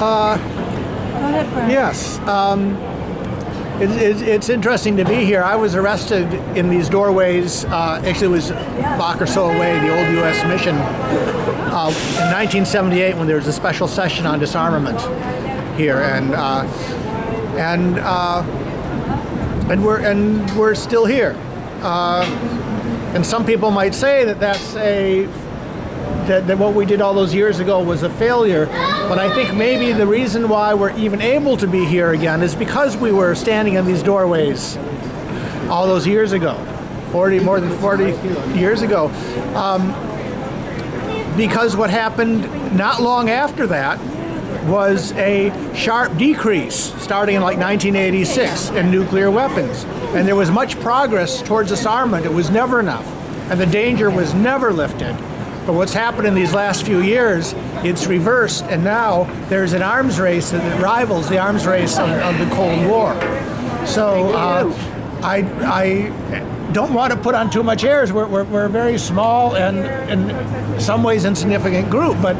ahead, Brian. Yes. It's interesting to be here. I was arrested in these doorways. Actually, it was a block or so away, the old U.S. mission, in 1978 when there was a special session on disarmament here, and we're still here. And some people might say that what we did all those years ago was a failure, but I think maybe the reason why we're even able to be here again is because we were standing in these doorways all those years ago, more than 40 years ago. Because what happened not long after that was a sharp decrease starting in like 1986 in nuclear weapons. And there was much progress towards disarmament. It was never enough, and the danger was never lifted. But what's happened in these last few years, it's reversed, and now there's an arms race that rivals the arms race of the Cold War. So I don't want to put on too much airs. We're a very small and in some ways insignificant group, but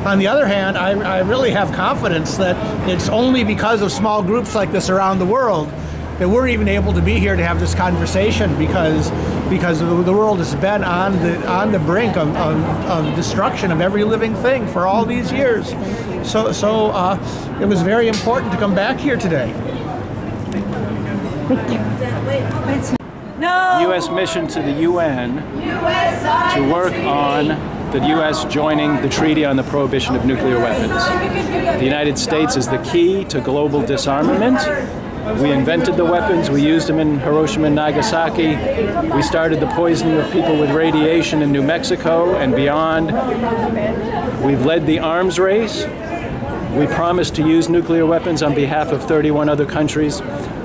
on the other hand, I really have confidence that it's only because of small groups like this around the world that we're even able to be here to have this conversation, because the world has been on the brink of destruction of every living thing for all these years. So it was very important to come back here today. No. U.S. mission to the UN to work on the U.S. joining the Treaty on the Prohibition of Nuclear Weapons. The United States is the key to global disarmament. We invented the weapons, we used them in Hiroshima and Nagasaki, we started the poisoning of people with radiation in New Mexico and beyond. We've led the arms race. We promised to use nuclear weapons on behalf of 31 other countries.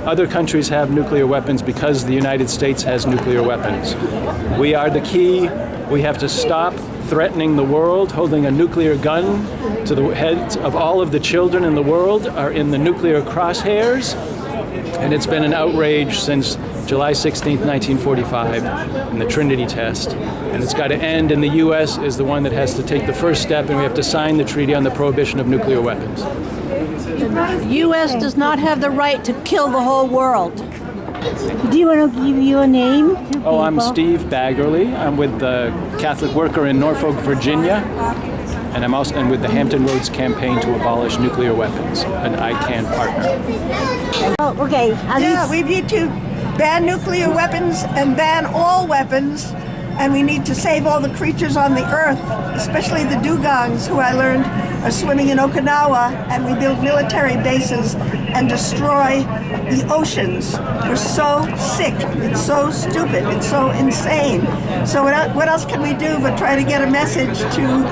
Other countries have nuclear weapons because the United States has nuclear weapons. We are the key. We have to stop threatening the world. Holding a nuclear gun to the heads of all of the children in the world are in the nuclear crosshairs. And it's been an outrage since July 16th, 1945, in the Trinity test. And it's got to end, and the U.S. is the one that has to take the first step, and we have to sign the Treaty on the Prohibition of Nuclear Weapons. The U.S. does not have the right to kill the whole world. Do you want to give your name to people? Oh, I'm Steve Baggerly. I'm with the Catholic Worker in Norfolk, Virginia. And I'm also with the Hampton Roads Campaign to Abolish Nuclear Weapons, an ICANN partner. Oh, okay. Yeah, we need to ban nuclear weapons and ban all weapons, and we need to save all the creatures on the earth, especially the dugongs, who I learned are swimming in Okinawa, and we build military bases and destroy the oceans. We're so sick, it's so stupid, it's so insane. So what else can we do but try to get a message to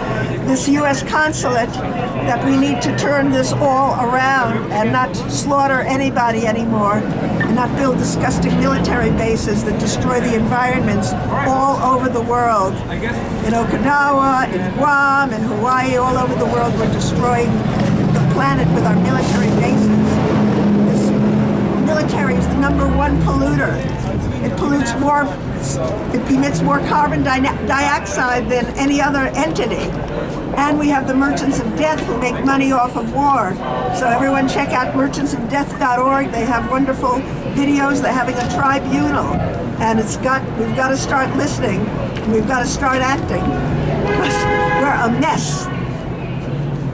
this U.S. consulate that we need to turn this all around and not slaughter anybody anymore, and not build disgusting military bases that destroy the environments all over the world. In Okinawa, in Guam, in Hawaii, all over the world, we're destroying the planet with our military bases. This military is the #1 polluter. It pollutes more, it emits more carbon dioxide than any other entity. And we have the Merchants of Death who make money off of war. So everyone check out merchantsofdeath.org. They have wonderful videos. They're having a tribunal. And we've got to start listening. And we've got to start acting. Because we're a mess.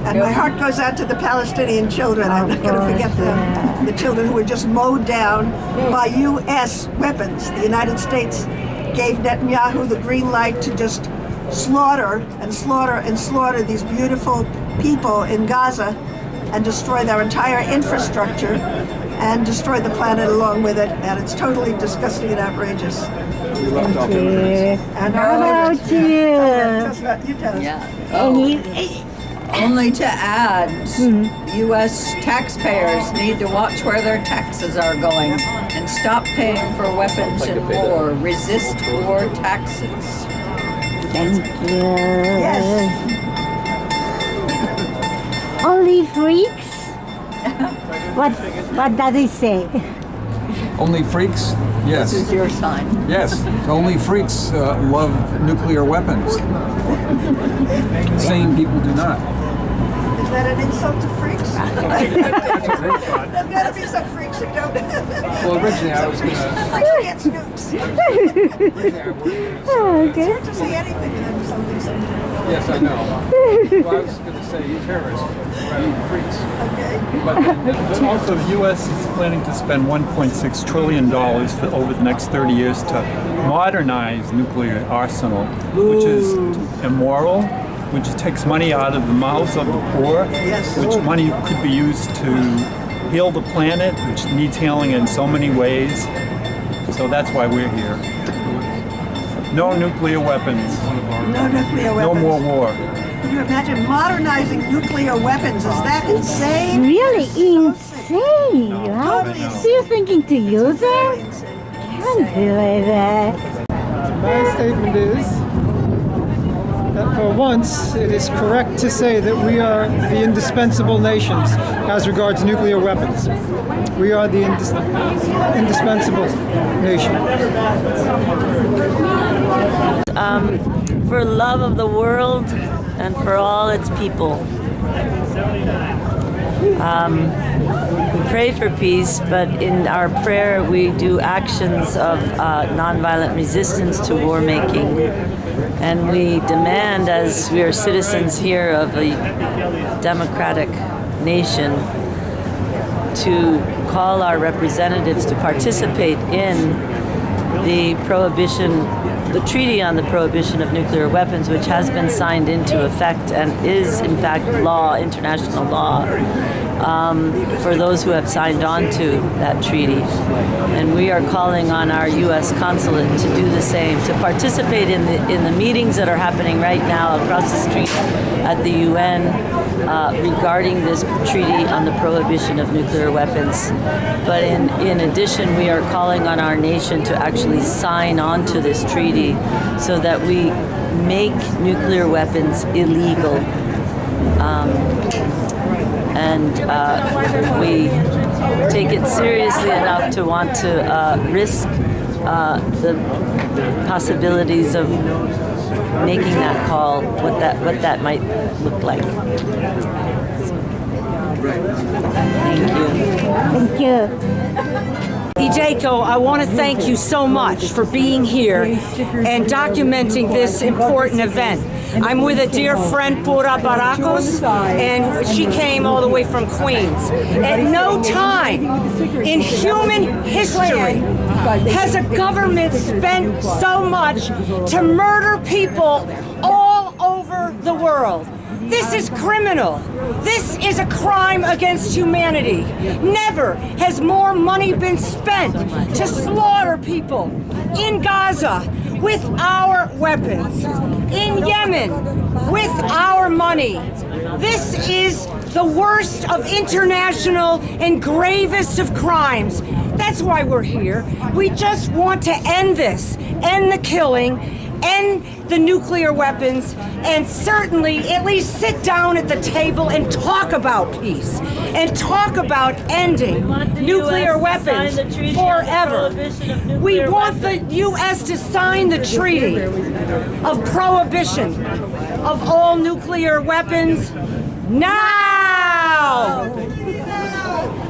And my heart goes out to the Palestinian children. I'm not going to forget them. The children who were just mowed down by U.S. weapons. The United States gave Netanyahu the green light to just slaughter and slaughter and slaughter these beautiful people in Gaza and destroy their entire infrastructure and destroy the planet along with it. And it's totally disgusting and outrageous. Thank you. And How about you? You tell us. Yeah. Only to add, U.S. taxpayers need to watch where their taxes are going and stop paying for weapons in war. Resist war taxes. Thank you. Yes. Only freaks? What does it say? Only freaks? Yes. This is your sign. Yes. Only freaks love nuclear weapons. Sane people do not. that an insult to freaks? There's got to be some freaks who don't. Well, originally I was gonna. Freaks against nukes. Oh, It's okay. hard to say anything and then something. Yes, I know. Well, I was gonna say terrorists rather than freaks. Okay. But also, the U.S. is planning to spend $1.6 trillion over the next 30 years to modernize nuclear arsenal, which is immoral, which takes money out of the mouths of the poor, which money could be used to heal the planet, which needs healing in so many ways. So that's why we're here. No nuclear weapons. No nuclear No weapons. more war. Can you imagine modernizing nuclear weapons? Is that insane? Really insane, right? Totally So you're thinking to use it? Can't believe it. My statement is that for once it is correct to say that we are the indispensable nations as regards nuclear weapons. We are the indispensable nation. For love of the world and for all its people. We pray for peace, but in our prayer we do actions of nonviolent resistance to war making. And we demand, as we are citizens here of a democratic nation, to call our representatives to participate in the treaty on the prohibition of nuclear weapons, which has been signed into effect and is in fact law, international law, for those who have signed on to that treaty. And we are calling on our U.S. consulate to do the same, to participate in the meetings that are happening right now across the street at the UN regarding this treaty on the prohibition of nuclear weapons. But in addition, we are calling on our nation to actually sign on to this treaty so that we make nuclear weapons illegal. And we take it seriously enough to want to risk the possibilities of making that call, what that might look like. Thank you. Thank you. Ijeko, I want to thank you so much for being here and documenting this important event. I'm with a dear friend, Pura Barakos, and she came all the way from Queens. At no time in human history has a government spent so much to murder people all over the world. This is criminal. This is a crime against humanity. Never has more money been spent to slaughter people in Gaza with our weapons, in Yemen with our money. This is the worst of international and gravest of crimes. That's why we're here. We just want to end this, end the killing, end the nuclear weapons, and certainly at least sit down at the table and talk about peace and talk about ending nuclear weapons forever. We want the U.S. to sign the treaty of prohibition of all nuclear weapons now!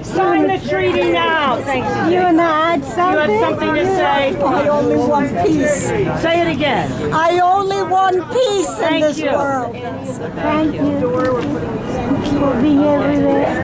Sign the treaty now. Thank you. You want to add something? You have something to say? I only want peace. Say it again. I only want peace in Thank this you. world. Thank you. Thank you for being here with